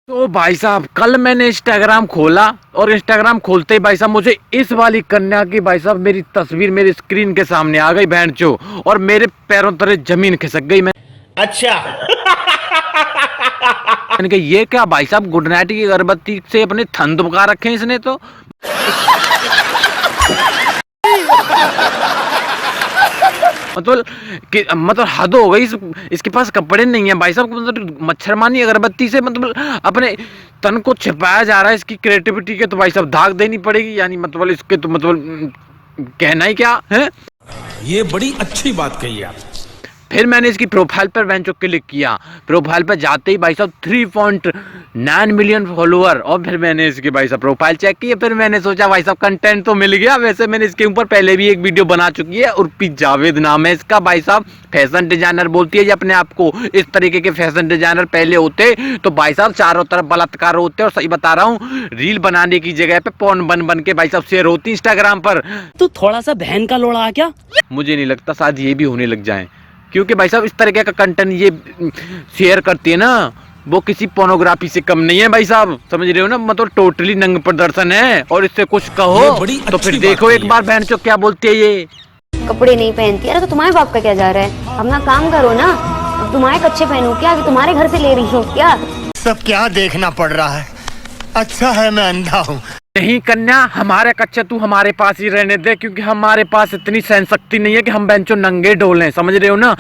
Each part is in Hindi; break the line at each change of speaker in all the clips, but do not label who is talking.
तो भाई साहब कल मैंने इंस्टाग्राम खोला और इंस्टाग्राम खोलते ही भाई साहब मुझे इस वाली कन्या की भाई साहब मेरी तस्वीर मेरी स्क्रीन के सामने आ गई बहनचो, और मेरे पैरों तले जमीन खिसक गई। मैं
अच्छा
मैंने कहा ये क्या भाई साहब गुड नाइट की अगरबत्ती से अपने थन दुबका रखे हैं इसने तो। मतलब हद हो गई। इसके पास कपड़े नहीं है भाई साहब, मतलब मच्छरमानी अगरबत्ती से मतलब अपने तन को छिपाया जा रहा है। इसकी क्रिएटिविटी के तो भाई साहब दाग देनी पड़ेगी, यानी मतलब इसके तो मतलब कहना ही क्या है।
ये बड़ी अच्छी बात कही आप।
फिर मैंने इसकी प्रोफाइल पर वेंचो क्लिक किया। प्रोफाइल पर जाते ही भाई साहब 3.9 मिलियन फॉलोअर, और फिर मैंने इसकी भाई साहब प्रोफाइल चेक की। फिर मैंने सोचा भाई साहब कंटेंट तो मिल गया। वैसे मैंने इसके ऊपर पहले भी एक वीडियो बना चुकी है, उर्फी जावेद नाम है इसका। भाई साहब फैशन डिजाइनर बोलती है ये अपने आप को। इस तरीके के फैशन डिजाइनर पहले होते तो भाई साहब चारों तरफ बलात्कार होते, और सही बता रहा हूँ रील बनाने की जगह पे पॉर्न बन के भाई साहब शेयर होती इंस्टाग्राम पर।
तू थोड़ा सा बहन का लोड़ा क्या?
मुझे नहीं लगता शायद ये भी होने लग जाए, क्योंकि भाई साहब इस तरीके का कंटेंट ये शेयर करती है ना, वो किसी पोर्नोग्राफी से कम नहीं है भाई साहब, समझ रहे हो ना। मतलब टोटली नंग प्रदर्शन है, और इससे कुछ कहो तो फिर देखो एक बार बहन चो क्या बोलती है ये।
कपड़े नहीं पहनती। अरे तो तुम्हारे बाप का क्या जा रहा है, अपना काम करो ना। अब तुम्हारे कच्चे पहनूं क्या, अभी तुम्हारे घर से ले रही हूँ क्या?
सब क्या देखना पड़ रहा है। अच्छा है मैं अंधा हूँ।
नहीं कन्या, हमारे कच्चे तू हमारे पास ही रहने दे, क्योंकि हमारे पास इतनी सहन शक्ति नहीं है कि हम बेंचो नंगे डोलें, समझ रहे हो ना।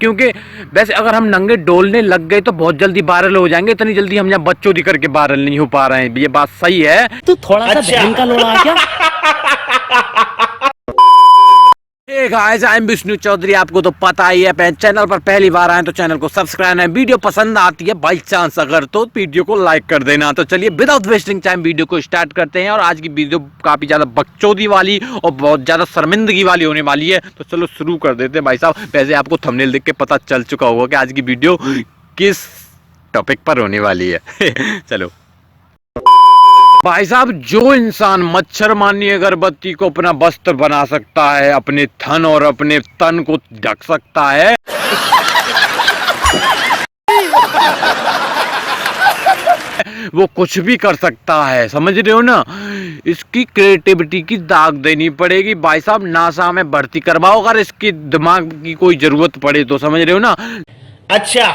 क्योंकि वैसे अगर हम नंगे डोलने लग गए तो बहुत जल्दी वायरल हो जाएंगे। इतनी जल्दी हम यहाँ बच्चों दी करके वायरल नहीं हो पा रहे हैं, ये बात सही है।
तू थोड़ा सा बहन का लोड़ा क्या?
Hey guys, I am Vishnu Chaudhary. आपको तो पता ही है, चैनल पर पहली बार आए तो चैनल को सब्सक्राइब है। वीडियो पसंद आती है बाई चांस अगर तो वीडियो को लाइक कर देना। तो चलिए विदाउट वेस्टिंग टाइम वीडियो को स्टार्ट करते हैं। और आज की वीडियो काफी ज्यादा बकचोदी वाली और बहुत ज्यादा शर्मिंदगी वाली होने वाली है। तो चलो शुरू कर देते हैं भाई साहब। वैसे आपको थंबनेल देख के पता चल चुका होगा कि आज की वीडियो किस टॉपिक पर होने वाली है। चलो भाई साहब, जो इंसान मच्छर मारनी अगरबत्ती को अपना वस्त्र बना सकता है, अपने थन और अपने तन को ढक सकता है, वो कुछ भी कर सकता है, समझ रहे हो ना। इसकी क्रिएटिविटी की दाग देनी पड़ेगी भाई साहब। नासा में भर्ती करवाओ अगर इसकी दिमाग की कोई जरूरत पड़े तो, समझ रहे हो ना।
अच्छा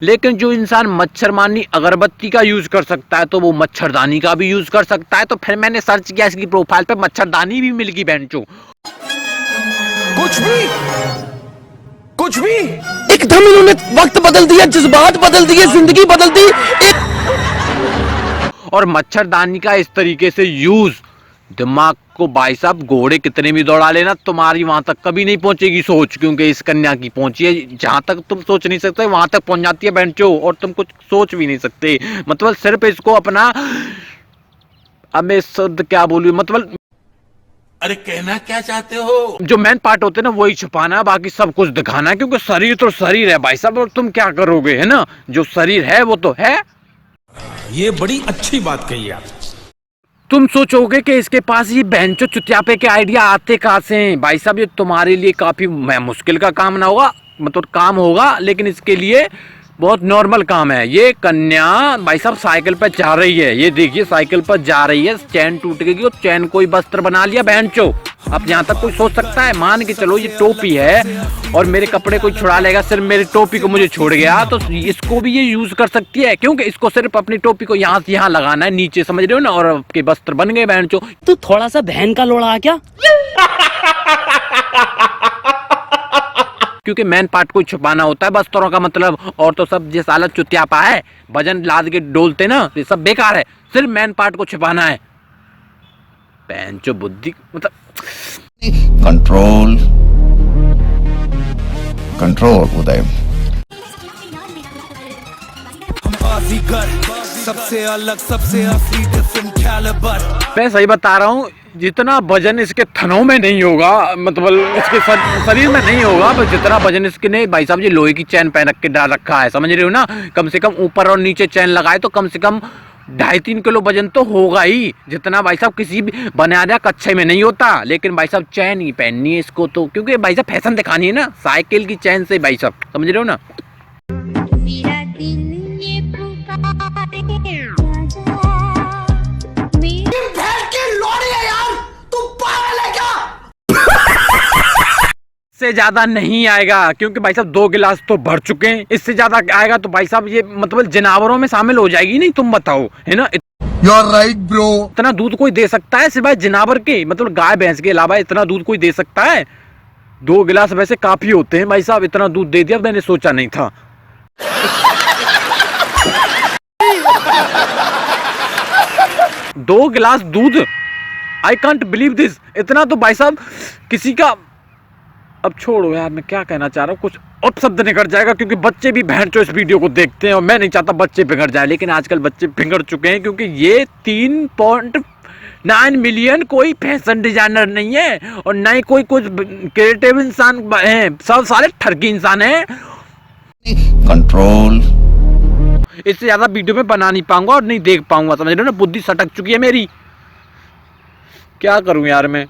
लेकिन जो इंसान मच्छरमानी अगरबत्ती का यूज कर सकता है तो वो मच्छरदानी का भी यूज कर सकता है। तो फिर मैंने सर्च किया इसकी प्रोफाइल पे, मच्छरदानी भी मिल गई बेंचो।
कुछ भी
एकदम इन्होंने वक्त बदल दिया, जज्बात बदल दिए, जिंदगी बदल दी।
और मच्छरदानी का इस तरीके से यूज दिमाग को भाई साहब घोड़े कितने भी दौड़ा लेना, तुम्हारी वहां तक कभी नहीं पहुंचेगी सोच। क्योंकि इस कन्या की पहुंची है जहां तक तुम सोच नहीं सकते, वहां तक पहुंच जाती है बेंचो, और तुम कुछ सोच भी नहीं सकते। मतलब सिर्फ इसको अपना, अब मैं शब्द क्या बोलूं, मतलब
अरे कहना क्या चाहते हो?
जो मेन पार्ट होते हैं ना वही छुपाना है, बाकी सब कुछ दिखाना है। क्योंकि शरीर तो शरीर है भाई साहब, और तुम क्या करोगे, है ना। जो शरीर है वो तो है।
ये बड़ी अच्छी बात कही आप।
तुम सोचोगे कि इसके पास ये बेंचो चुतियापे के आइडिया आते कहाँ से हैं भाई साहब। ये तुम्हारे लिए काफी मुश्किल का काम ना होगा, मतलब काम होगा, लेकिन इसके लिए बहुत नॉर्मल काम है। ये कन्या भाई साहब साइकिल पर जा रही है, ये देखिए साइकिल पर जा रही है, चैन टूट गई और चैन को ही वस्त्र बना लिया बेंचो। अब यहाँ तक कोई सोच सकता है? मान के चलो ये टोपी है और मेरे कपड़े कोई छुड़ा लेगा, सिर्फ मेरी टोपी को मुझे छोड़ गया, तो इसको भी ये यूज कर सकती है। क्योंकि इसको सिर्फ अपनी टोपी को यहाँ से यहाँ लगाना है नीचे, समझ रहे हो ना, और आपके वस्त्र बन गए बेंचो।
तू थोड़ा सा बहन का लोड़ा क्या?
क्योंकि मेन पार्ट को छुपाना होता है वस्त्रों का मतलब, और तो सब जिस हालत चुतियापा है, वजन लाद के डोलते ना, ये सब बेकार है। सिर्फ मेन पार्ट को छुपाना है। बेंचो बुद्धि मतलब
कंट्रोल कंट्रोल उदय।
सबसे अलग सबसे असली डिफरेंट कैलिबर।
मैं सही बता रहा हूँ, जितना वजन इसके थनों में नहीं होगा, मतलब इसके शरीर में नहीं होगा, बस जितना वजन इसके ने भाई साहब ये लोहे की चैन पहन के डाल रखा है, समझ रहे हो ना। कम से कम ऊपर और नीचे चैन लगाए तो कम से कम 2.5-3 किलो वजन तो होगा ही, जितना भाई साहब किसी भी बनाना कच्चे में नहीं होता। लेकिन भाई साहब चैन ही पहननी है इसको तो, क्योंकि भाई साहब फैशन दिखानी है ना, साइकिल की चैन से भाई साहब, समझ रहे हो ना।
मेरा दिल ये पुकारे
इससे ज्यादा नहीं आएगा, क्योंकि भाई साहब 2 गिलास तो भर चुके हैं। इससे ज्यादा आएगा तो भाई साहब ये मतलब जानवरों में शामिल हो जाएगी नहीं, तुम बताओ, है ना।
You are right bro.
इतना दूध कोई दे सकता है सिवाय जानवर के, मतलब गाय भैंस के अलावा इतना दूध कोई दे सकता है? 2 गिलास वैसे काफी होते हैं भाई साहब, इतना दूध दे दिया मैंने सोचा नहीं था। दो गिलास दूध, आई कांट बिलीव दिस। इतना तो भाई साहब किसी का, अब छोड़ो यार, मैं क्या कहना चाह रहा हूँ, कुछ और शब्द निकल जाएगा, क्योंकि बच्चे भी बहन चो इस वीडियो को देखते हैं और मैं नहीं चाहता बच्चे बिगड़ जाए। लेकिन आजकल बच्चे बिगड़ चुके हैं, क्योंकि ये 3.9 मिलियन कोई फैशन डिजाइनर नहीं है और ना ही कोई कुछ क्रिएटिव इंसान है, सब सारे ठरकी इंसान हैं।
कंट्रोल।
इससे ज्यादा वीडियो में बना नहीं पाऊंगा और नहीं देख पाऊंगा, समझ रहे हो ना। बुद्धि सटक चुकी है मेरी, क्या करूं यार मैं।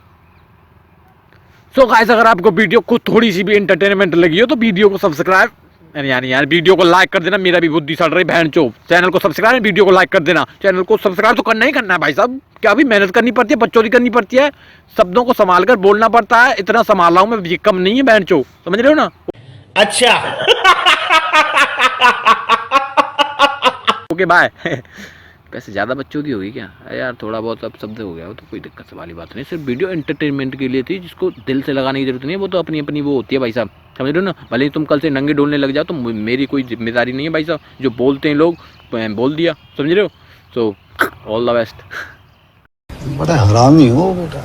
सो गाइस, अगर आपको वीडियो को थोड़ी सी भी एंटरटेनमेंट लगी हो तो वीडियो को सब्सक्राइब, यार वीडियो को लाइक कर देना। मेरा भी बुद्धि सड़ रही बहन चो। चैनल को सब्सक्राइब, वीडियो को लाइक कर देना। चैनल को सब्सक्राइब तो करना ही करना है भाई साहब, क्या भी मेहनत करनी पड़ती है, बच्चों की करनी पड़ती है, शब्दों को संभाल कर बोलना पड़ता है। इतना संभाल रहा हूं मैं, कम नहीं है बहन चो, समझ रहे हो ना।
अच्छा।
Okay bye. वैसे ज़्यादा बच्चों की होगी क्या यार, थोड़ा बहुत अब शब्द हो गया, वो तो कोई दिक्कत वाली बात नहीं। सिर्फ वीडियो एंटरटेनमेंट के लिए थी, जिसको दिल से लगाने की जरूरत नहीं है, वो तो अपनी अपनी वो होती है भाई साहब, समझ रहे हो ना। भले ही तुम कल से नंगे डोलने लग जाओ तो मेरी कोई जिम्मेदारी नहीं है भाई साहब, जो बोलते हैं लोग बोल दिया, समझ रहे हो। So all the best.
बड़ा हरामी हो बेटा।